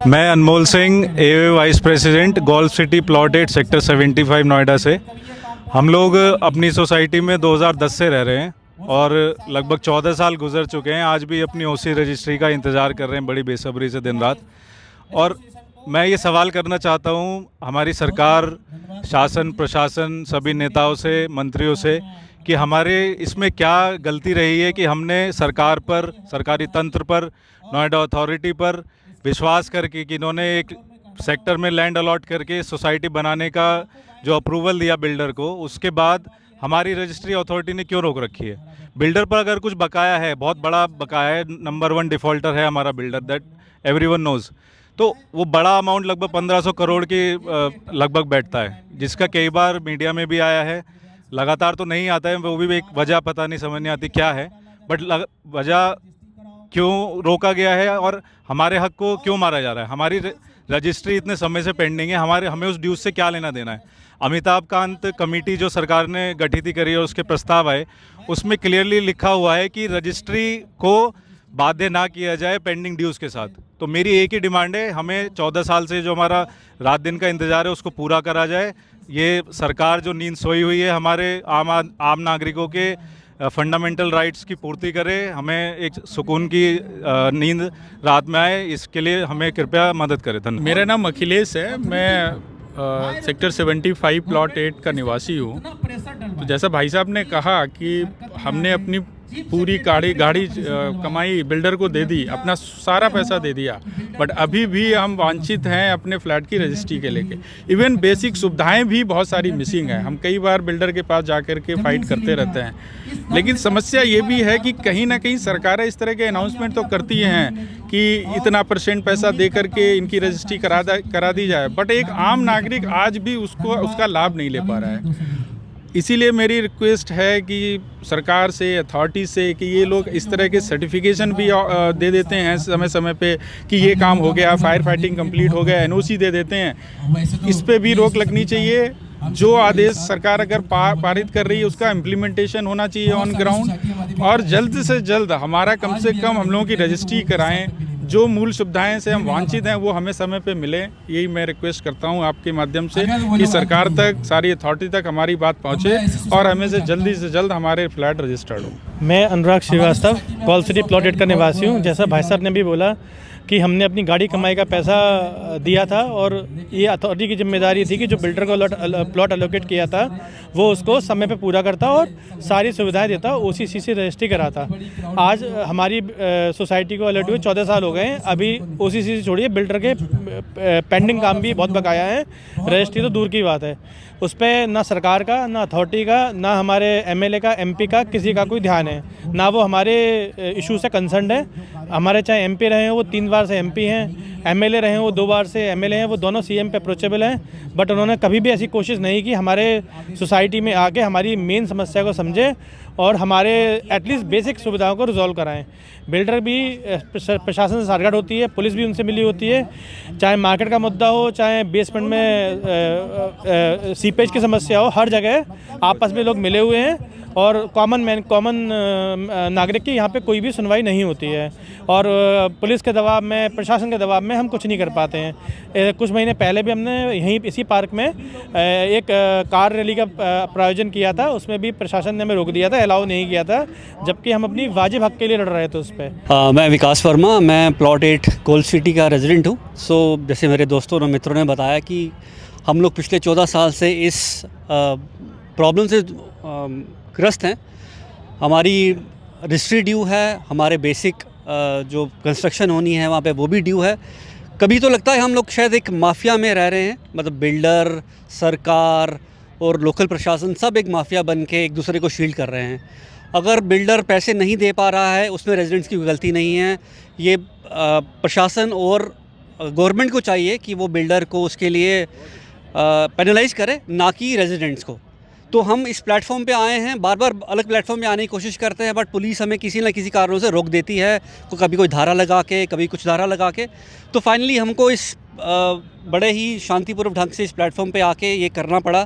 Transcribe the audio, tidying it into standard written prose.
मैं Anmol Singh a vice president golf city plot 8 sector 75 Noida से। हम लोग अपनी सोसाइटी में 2010 से रह रहे हैं और लगभग 14 साल गुजर चुके हैं। आज भी अपनी ओसी रजिस्ट्री का इंतज़ार कर रहे हैं बड़ी बेसब्री से दिन रात। और मैं ये सवाल करना चाहता हूँ हमारी सरकार, शासन प्रशासन, सभी नेताओं से, मंत्रियों से कि हमारे इसमें क्या गलती रही है कि हमने सरकार पर, सरकारी तंत्र पर, नोएडा अथॉरिटी पर विश्वास करके कि इन्होंने एक सेक्टर में लैंड अलॉट करके सोसाइटी बनाने का जो अप्रूवल दिया बिल्डर को, उसके बाद हमारी रजिस्ट्री अथॉरिटी ने क्यों रोक रखी है। बिल्डर पर अगर कुछ बकाया है, बहुत बड़ा बकाया है, नंबर 1 डिफ़ॉल्टर है हमारा बिल्डर, दैट एवरीवन नोज़, तो वो बड़ा अमाउंट लगभग 1500 करोड़ की लगभग बैठता है, जिसका कई बार मीडिया में भी आया है। लगातार तो नहीं आता है, वो भी एक वजह पता नहीं, समझ नहीं आती क्या है, बट वजह क्यों रोका गया है और हमारे हक को क्यों मारा जा रहा है। हमारी रजिस्ट्री इतने समय से पेंडिंग है, हमें उस ड्यूज से क्या लेना देना है। अमिताभ कांत कमेटी जो सरकार ने गठित करी है, उसके प्रस्ताव आए, उसमें क्लियरली लिखा हुआ है कि रजिस्ट्री को बाध्य ना किया जाए पेंडिंग ड्यूज़ के साथ। तो मेरी एक ही डिमांड है, हमें 14 साल से जो हमारा रात दिन का इंतज़ार है उसको पूरा करा जाए। ये सरकार जो नींद सोई हुई है, हमारे आम नागरिकों के फंडामेंटल राइट्स की पूर्ति करे, हमें एक सुकून की नींद रात में आए, इसके लिए हमें कृपया मदद करें। धन्यवाद। मेरा नाम अखिलेश है, मैं सेक्टर 75 प्लॉट 8 का निवासी हूँ। तो जैसा भाई साहब ने कहा कि हमने अपनी पूरी गाड़ी कमाई बिल्डर को दे दी, अपना सारा पैसा दे दिया, बट अभी भी हम वांछित हैं अपने फ्लैट की रजिस्ट्री के लेके। इवन बेसिक सुविधाएं भी बहुत सारी मिसिंग हैं। हम कई बार बिल्डर के पास जाकर के फाइट करते रहते हैं, लेकिन समस्या ये भी है कि कहीं ना कहीं सरकारें इस तरह के अनाउंसमेंट तो करती हैं कि इतना % पैसा दे करके इनकी रजिस्ट्री करा दी जाए, बट एक आम नागरिक आज भी उसका लाभ नहीं ले पा रहा है। इसीलिए मेरी रिक्वेस्ट है कि सरकार से, अथॉरिटी से, कि ये लोग इस तरह के सर्टिफिकेशन भी दे देते हैं समय समय पे कि ये काम हो गया, फायर फाइटिंग कंप्लीट हो गया, एनओसी दे देते हैं। इस पे भी रोक लगनी चाहिए। जो आदेश सरकार अगर पारित कर रही है उसका इम्प्लीमेंटेशन होना चाहिए ऑन ग्राउंड, और जल्द से जल्द हमारा कम से कम हम लोगों की रजिस्ट्री कराएं। जो मूल सुविधाएं से हम वांछित हैं वो हमें समय पे मिले। यही मैं रिक्वेस्ट करता हूं आपके माध्यम से कि सरकार तक, सारी अथॉरिटी तक हमारी बात पहुंचे और हमें से जल्द हमारे फ्लैट रजिस्टर्ड हो। मैं अनुराग श्रीवास्तव गोल्फ सिटी प्लॉट 8 का निवासी हूं। जैसा भाई साहब ने भी बोला कि हमने अपनी गाड़ी कमाई का पैसा दिया था और ये अथॉरिटी की जिम्मेदारी थी कि जो बिल्डर को प्लॉट एलोकेट किया था वो उसको समय पे पूरा करता और सारी सुविधाएं देता, ओसीसी से रजिस्ट्री कराता। आज हमारी सोसाइटी को अलर्ट हुए 14 साल हो गए हैं, अभी ओसीसी से छोड़िए बिल्डर के पेंडिंग काम भी बहुत बकाया है, रजिस्ट्री तो दूर की बात है। उस पर ना सरकार का, ना अथॉरिटी का, ना हमारे एमएलए का, एमपी का, किसी का कोई ध्यान है, ना वो हमारे इशू से कंसर्न है। हमारे चाहे एमपी रहे हैं वो 3 बार से एमपी हैं, एमएलए रहे हैं वो 2 बार से एमएलए हैं, वो दोनों सीएम पे अप्रोचेबल हैं, बट उन्होंने कभी भी ऐसी कोशिश नहीं की हमारे सोसाइटी में आके हमारी मेन समस्या को समझे और हमारे एटलीस्ट बेसिक सुविधाओं को रिजॉल्व कराएं। बिल्डर भी प्रशासन से साठगांठ होती है, पुलिस भी उनसे मिली होती है, चाहे मार्केट का मुद्दा हो, चाहे बेसमेंट में सीपेज की समस्या हो, हर जगह आपस में लोग मिले हुए हैं और कॉमन नागरिक की यहाँ पे कोई भी सुनवाई नहीं होती है। और पुलिस के दबाव में, प्रशासन के दबाव में हम कुछ नहीं कर पाते हैं। कुछ महीने पहले भी हमने यहीं इसी पार्क में एक कार रैली का प्रायोजन किया था, उसमें भी प्रशासन ने हमें रोक दिया था, अलाउ नहीं किया था, जबकि हम अपनी वाजिब हक के लिए लड़ रहे थे उस पर। मैं विकास वर्मा, मैं प्लॉट 8 गोल्फ सिटी का रेजिडेंट हूँ। जैसे मेरे दोस्तों और मित्रों ने बताया कि हम लोग पिछले 14 साल से इस प्रॉब्लम से ग्रस्त हैं। हमारी रजिस्ट्री ड्यू है, हमारे बेसिक जो कंस्ट्रक्शन होनी है वहाँ पे वो भी ड्यू है। कभी तो लगता है हम लोग शायद एक माफिया में रह रहे हैं, मतलब बिल्डर, सरकार और लोकल प्रशासन सब एक माफिया बन के एक दूसरे को शील्ड कर रहे हैं। अगर बिल्डर पैसे नहीं दे पा रहा है उसमें रेजिडेंट्स की गलती नहीं है। ये प्रशासन और गवर्नमेंट को चाहिए कि वो बिल्डर को उसके लिए पेनलाइज करे, ना कि रेजिडेंट्स को। तो हम इस प्लेटफॉर्म पे आए हैं, बार बार अलग प्लेटफॉर्म पे आने की कोशिश करते हैं, बट पुलिस हमें किसी न किसी कारणों से रोक देती है, कभी कोई धारा लगा के, कभी कुछ धारा लगा के। तो फाइनली हमको इस बड़े ही शांतिपूर्वक ढंग से इस प्लेटफॉर्म पे आके ये करना पड़ा।